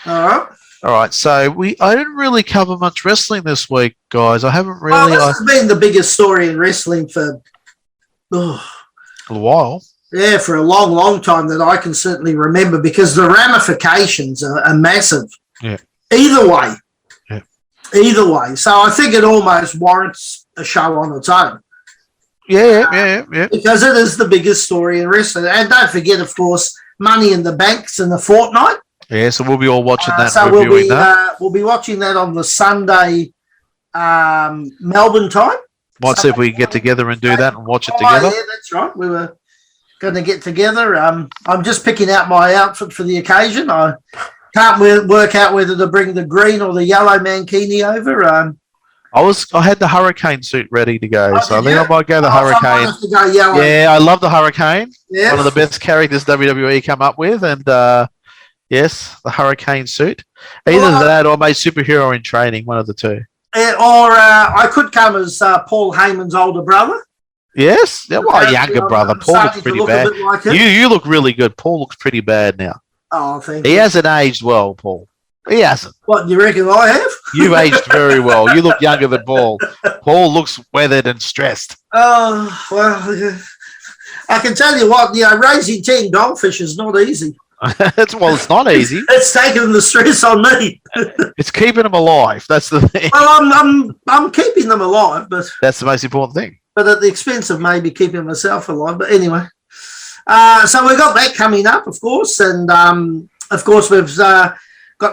All right. All right, so I didn't really cover much wrestling this week, guys. I haven't Well, really. this has been the biggest story in wrestling for, A while. yeah, for a long, long time that I can certainly remember, because the ramifications are massive. Yeah. Either way. Yeah. Either way. So I think it almost warrants a show on its own. Yeah. Because it is the biggest story in wrestling. And don't forget, of course, Money in the Bank's in the fortnight. Yeah, so we'll be all watching that so and reviewing that. We'll be watching that on the Sunday Melbourne time. Might see if we can get together and do that and watch it together. Yeah, that's right. We were going to get together. I'm just picking out my outfit for the occasion. I can't work out whether to bring the green or the yellow mankini over. I had the hurricane suit ready to go, so I think I might go the hurricane. To go yellow. Yeah, I love the hurricane. Yeah. One of the best characters WWE come up with, and yes, the hurricane suit. Either that or my superhero in training, one of the two. Or I could come as Paul Heyman's older brother. Yes, younger brother. Paul looks pretty bad. Like you look really good. Paul looks pretty bad now. Oh, thank you. He hasn't aged well, Paul. He hasn't. What, do you reckon I have? You've aged very well. You look younger than Paul. Paul looks weathered and stressed. Oh, well, I can tell you what, raising 10 goldfish is not easy. It's not easy. It's taking the stress on me. It's keeping them alive. That's the thing. Well, I'm keeping them alive, but that's the most important thing. But at the expense of maybe keeping myself alive. But anyway, so we've got that coming up, of course, and of course we've got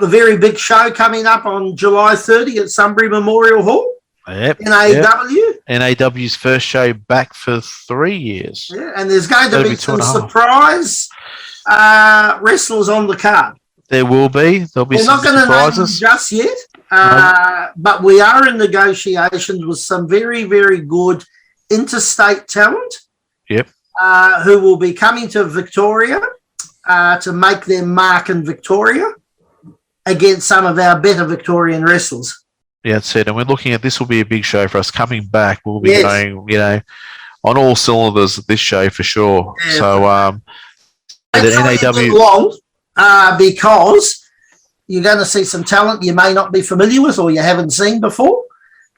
the very big show coming up on July 30 at Sunbury Memorial Hall. Yep. NAW. NAW's first show back for 3 years. Yeah, and there's going to be some surprise wrestlers on the card. There will be. There'll be some surprises. We're not going to name them just yet, but we are in negotiations with some very, very good interstate talent. Yep. Who will be coming to Victoria to make their mark in Victoria against some of our better Victorian wrestlers. Yeah, that's it. And we're looking at this will be a big show for us. Coming back, we'll be going, on all cylinders at this show for sure. Yeah. So, the NAW because you're going to see some talent you may not be familiar with or you haven't seen before.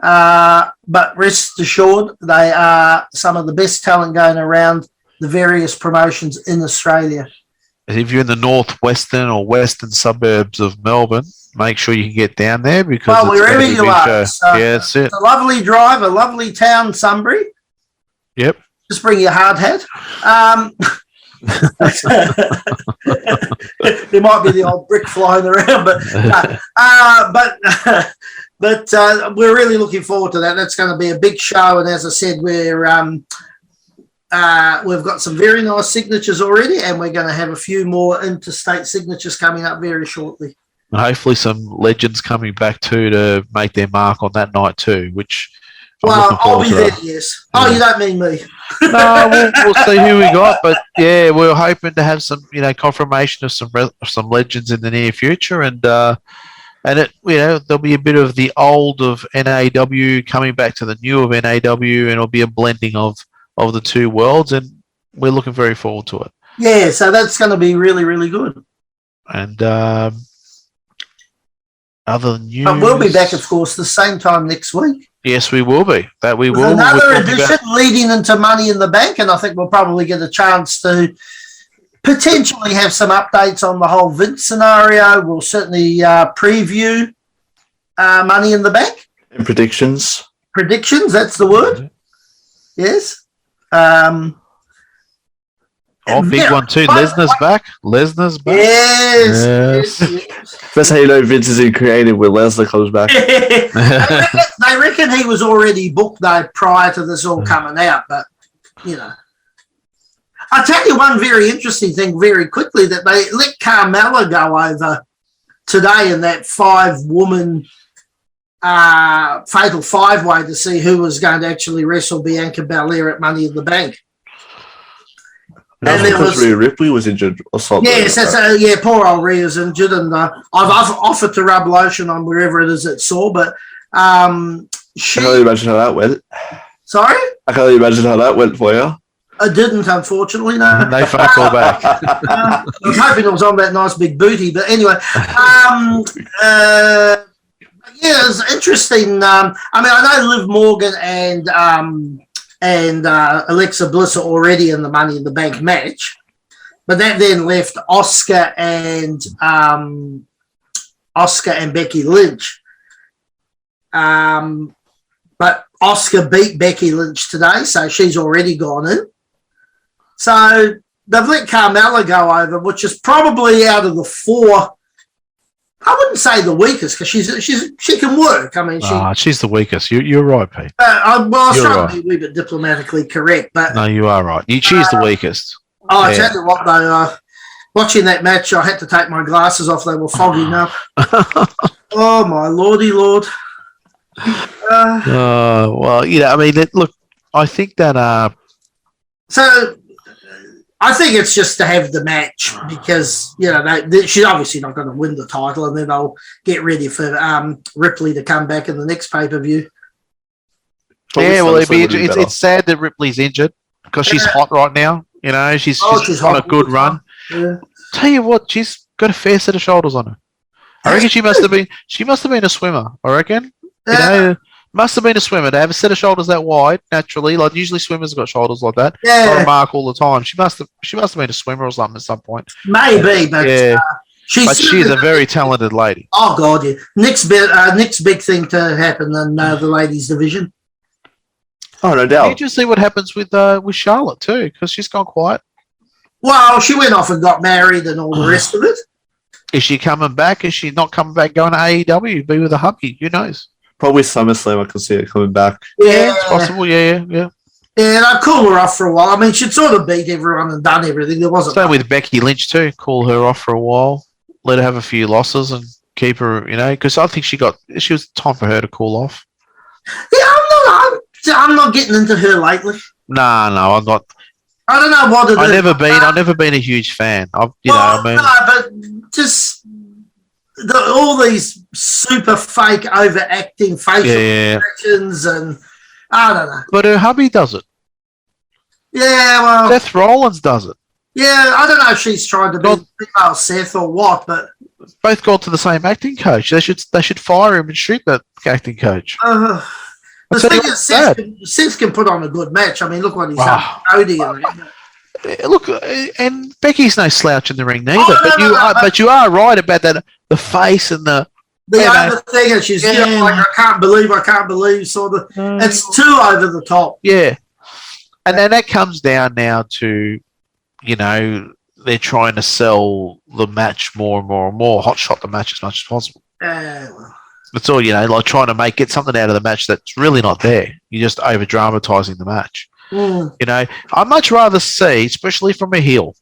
But rest assured, they are some of the best talent going around the various promotions in Australia. If you're in the northwestern or western suburbs of Melbourne, make sure you can get down there because wherever you are. So yeah, that's it. It's a lovely drive, a lovely town, Sunbury. Yep. Just bring your hard hat. There might be the old brick flying around, but we're really looking forward to that. That's going to be a big show, and as I said, we've got some very nice signatures already, and we're going to have a few more interstate signatures coming up very shortly. Hopefully, some legends coming back too to make their mark on that night too. Which I'll be there. Yes. Yeah. Oh, you don't mean me? No, we'll see who we got, but yeah, we're hoping to have some, confirmation of some legends in the near future, and it, there'll be a bit of the old of NAW coming back to the new of NAW, and it'll be a blending of the two worlds, and we're looking very forward to it. Yeah, so that's going to be really, really good. And other news, but we'll be back, of course, the same time next week. Yes, we will be. That we will. Another edition leading into Money in the Bank, and I think we'll probably get a chance to potentially have some updates on the whole Vince scenario. We'll certainly preview Money in the Bank. And predictions. Predictions, that's the word. Yes. Big one too. Lesnar's back. Lesnar's back. Yes. That's how you know Vince is in creative when Lesnar comes back. They reckon he was already booked though prior to this all coming out, but I'll tell you one very interesting thing very quickly, that they let Carmella go over today in that 5-woman fatal 5-way to see who was going to actually wrestle Bianca Belair at Money in the Bank. And there was Rhea Ripley was injured or something. Yes, poor old Rhea's injured, and I've offered to rub lotion on wherever it is it's sore, but I can't imagine how that went. Sorry? I can't imagine how that went for you. I didn't, unfortunately, no. No fuck all back. I was hoping it was on that nice big booty, but anyway. Yeah, it's interesting. I mean, I know Liv Morgan and Alexa Bliss are already in the Money in the Bank match, but that then left Oscar and Becky Lynch. But Oscar beat Becky Lynch today, so she's already gone in. So they've let Carmella go over, which is probably out of the four. I wouldn't say the weakest because she can work. I mean, she's the weakest. You're right, Pete. I was trying to be a wee bit diplomatically correct, but no, you are right. She's the weakest. Oh, I tell you what, though, watching that match, I had to take my glasses off. They were fogging up. Oh my lordy lord! Well, I mean, look, I think that. So I think it's just to have the match because she's obviously not going to win the title, and then they'll get ready for Ripley to come back in the next pay-per-view. Yeah, well, it's sad that Ripley's injured because she's hot right now. She's on a good run. Yeah. Tell you what, she's got a fair set of shoulders on her. I reckon she must have been a swimmer. I reckon. Must have been a swimmer to have a set of shoulders that wide naturally. Like usually swimmers have got shoulders like that. Yeah. Got a mark all the time. She must have been a swimmer or something at some point. Maybe, but she's a very talented lady. Oh god, yeah. Next big thing to happen in the ladies division. Oh, no doubt. You just see what happens with Charlotte too, because she's gone quiet. Well, she went off and got married and all the rest of it. Is she coming back? Is she not coming back? Going to AEW, be with a hubby? Who knows? Probably SummerSlam. I can see it coming back. Yeah, it's possible. Yeah. Yeah, they'll cool her off for a while. I mean, she'd sort of beat everyone and done everything. There wasn't. Same with Becky Lynch too. Cool her off for a while. Let her have a few losses and keep her. Because I think she was time for her to cool off. Yeah, I'm not getting into her lately. No, I'm not. I don't know what it is. I've never been a huge fan. No, but just all these super fake overacting facial expressions and I don't know. But her hubby does it. Yeah, well, Seth Rollins does it. Yeah, I don't know if she's trying to be female Seth or what, but both got to the same acting coach. They should fire him and shoot that acting coach. The thing is, Seth can put on a good match. I mean, look what he's done. Cody and look, and Becky's no slouch in the ring neither. But you are right about that. The face and the other thing, and she's like, I can't believe, sort of. It's too over the top. Yeah, and then that comes down now to, they're trying to sell the match more and more and more, hot shot the match as much as possible. That's all, like trying to get something out of the match that's really not there. You're just over dramatizing the match. I'd much rather see, especially from a heel,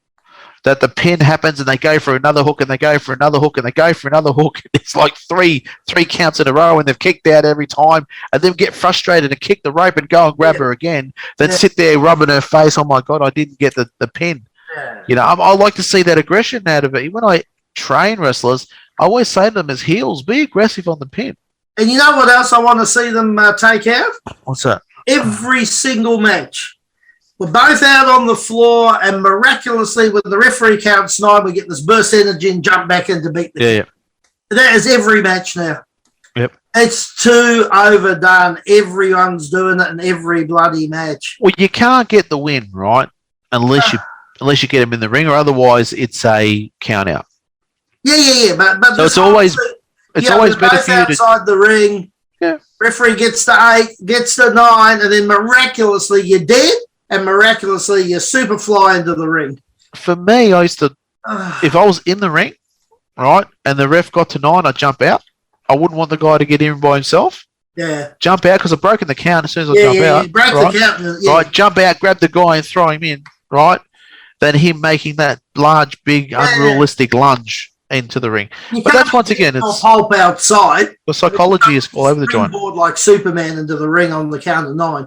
that the pin happens and they go for another hook and they go for another hook and they go for another hook. It's like three counts in a row and they've kicked out every time and then get frustrated and kick the rope and go and grab her again. Then sit there rubbing her face. Oh my God, I didn't get the pin. I like to see that aggression out of it. When I train wrestlers, I always say to them as heels, be aggressive on the pin. And you know what else I want to see them take out? What's that? Every single match. We're both out on the floor, and miraculously, when the referee counts 9, we get this burst energy and jump back in to beat the team. That is every match now. Yep. It's too overdone. Everyone's doing it in every bloody match. Well, you can't get the win, right? Unless you get them in the ring, or otherwise it's a count out. Yeah. But so it's always better for you outside the ring. Yeah. Referee gets to 8, gets to 9, and then miraculously you're dead, and miraculously you super fly into the ring. For me, I used to, if I was in the ring, right, and the ref got to 9, I'd jump out. I wouldn't want the guy to get in by himself. Yeah. Jump out because I've broken the count as soon as I jump out. You break the count. Right, jump out, grab the guy and throw him in, right? Then him making that large, big, unrealistic lunge into the ring. But that's once again, it's pulp outside. The psychology is all over the joint. Board like Superman into the ring on the count of 9.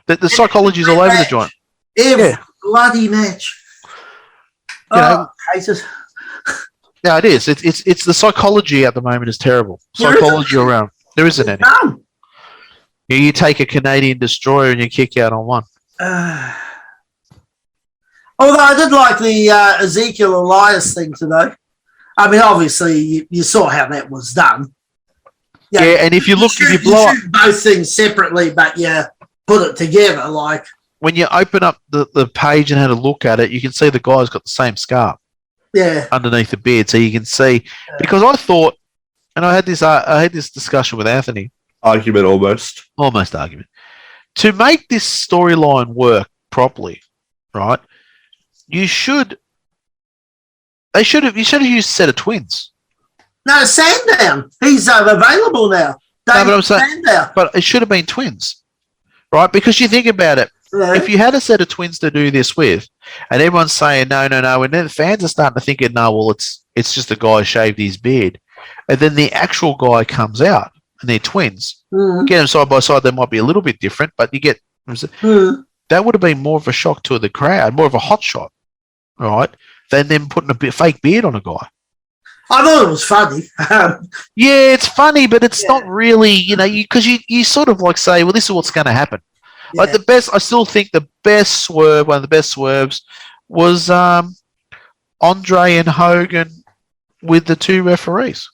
The psychology is all over the joint. Every bloody match. Cases. Yeah, it is. It's the psychology at the moment is terrible. Psychology around. There isn't any. You take a Canadian destroyer and you kick out on one. Although I did like the Ezekiel Elias thing today. I mean, obviously, you saw how that was done. Yeah, and if you look, if you blow up shoot both things separately, but put it together, like when you open up the page and had a look at it, you can see the guy's got the same scarf underneath the beard, so you can see. Because I thought, and I had this discussion with Anthony. Argument almost Argument. To make this storyline work properly, right? You should have used a set of twins. No, Sandown. He's available now. No, but I'm saying, but it should have been twins, right? Because you think about it, if you had a set of twins to do this with, and everyone's saying no, and then the fans are starting to think, no, well, it's just a guy shaved his beard, and then the actual guy comes out and they're twins. Get them side by side, they might be a little bit different, but you get that would have been more of a shock to the crowd, more of a hot shot, right? Than them putting a fake beard on a guy. I thought it was funny. Yeah, it's funny, but it's not really, because you sort of like say, well, this is what's going to happen. Yeah. Like I still think one of the best swerves was Andre and Hogan with the two referees.